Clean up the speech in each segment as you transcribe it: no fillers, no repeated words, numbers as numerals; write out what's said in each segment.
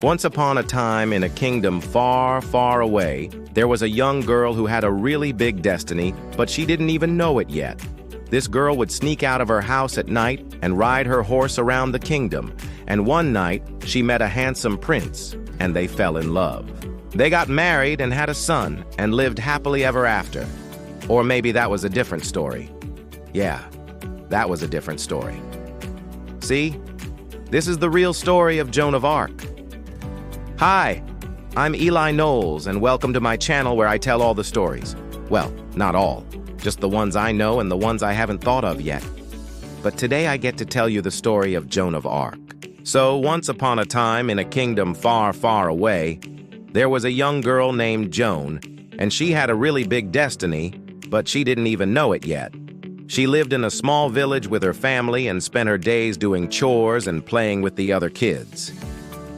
Once upon a time, in a kingdom far, far away, there was a young girl who had a really big destiny, but she didn't even know it yet. This girl would sneak out of her house at night and ride her horse around the kingdom, and one night she met a handsome prince, and they fell in love. They got married and had a son, and lived happily ever after. Or maybe that was a different story. Yeah, that was a different story. See? This is the real story of Joan of Arc. Hi, I'm Eli Knowles, and welcome to my channel where I tell all the stories. Well, not all, just the ones I know and the ones I haven't thought of yet. But today I get to tell you the story of Joan of Arc. So, once upon a time in a kingdom far, far away, there was a young girl named Joan, and she had a really big destiny, but she didn't even know it yet. She lived in a small village with her family and spent her days doing chores and playing with the other kids.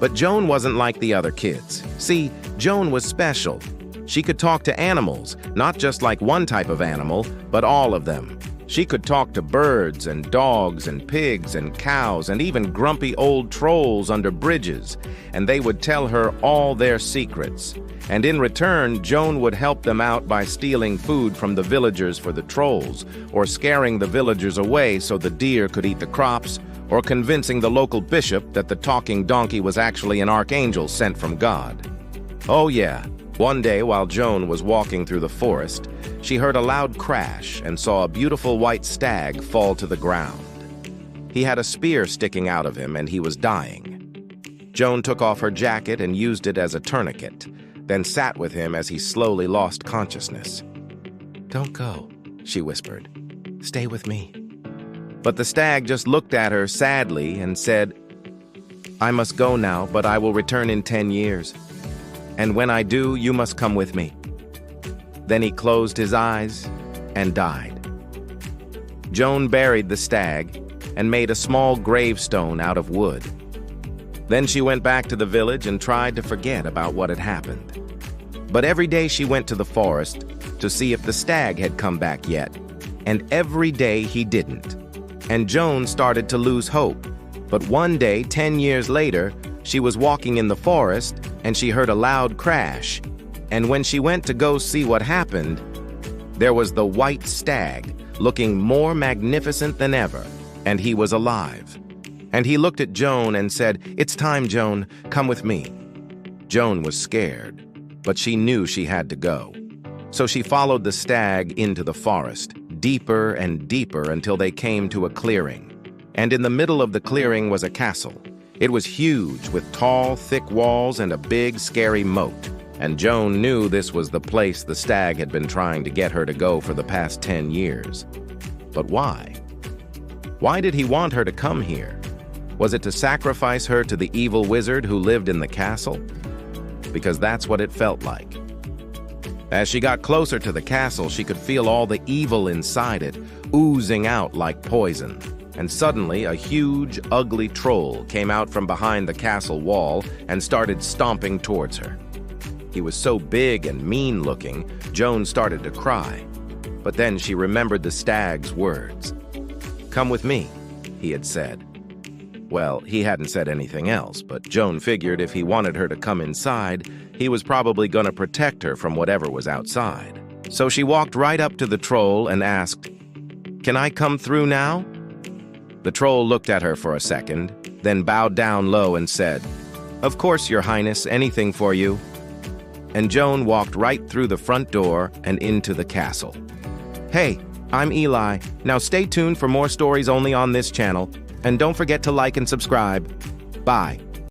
But Joan wasn't like the other kids. See, Joan was special. She could talk to animals, not just like one type of animal, but all of them. She could talk to birds and dogs and pigs and cows and even grumpy old trolls under bridges, and they would tell her all their secrets. And in return, Joan would help them out by stealing food from the villagers for the trolls, or scaring the villagers away so the deer could eat the crops, or convincing the local bishop that the talking donkey was actually an archangel sent from God. Oh yeah, one day while Joan was walking through the forest, she heard a loud crash and saw a beautiful white stag fall to the ground. He had a spear sticking out of him and he was dying. Joan took off her jacket and used it as a tourniquet, then sat with him as he slowly lost consciousness. "Don't go," she whispered. "Stay with me." But the stag just looked at her sadly and said, "I must go now, but I will return in 10 years. And when I do, you must come with me." Then he closed his eyes and died. Joan buried the stag and made a small gravestone out of wood. Then she went back to the village and tried to forget about what had happened. But every day she went to the forest to see if the stag had come back yet, and every day he didn't. And Joan started to lose hope. But one day, 10 years later, she was walking in the forest and she heard a loud crash. And when she went to go see what happened, there was the white stag, looking more magnificent than ever, and he was alive. And he looked at Joan and said, "It's time, Joan, come with me." Joan was scared, but she knew she had to go. So she followed the stag into the forest, deeper and deeper until they came to a clearing. And in the middle of the clearing was a castle. It was huge, with tall, thick walls and a big, scary moat. And Joan knew this was the place the stag had been trying to get her to go for the past 10 years. But why? Why did he want her to come here? Was it to sacrifice her to the evil wizard who lived in the castle? Because that's what it felt like. As she got closer to the castle, she could feel all the evil inside it, oozing out like poison. And suddenly, a huge, ugly troll came out from behind the castle wall and started stomping towards her. He was so big and mean-looking, Joan started to cry. But then she remembered the stag's words. "Come with me," he had said. Well, he hadn't said anything else, but Joan figured if he wanted her to come inside, he was probably going to protect her from whatever was outside. So she walked right up to the troll and asked, "Can I come through now?" The troll looked at her for a second, then bowed down low and said, "Of course, Your Highness, anything for you." And Joan walked right through the front door and into the castle. Hey, I'm Eli. Now stay tuned for more stories only on this channel. And don't forget to like and subscribe. Bye.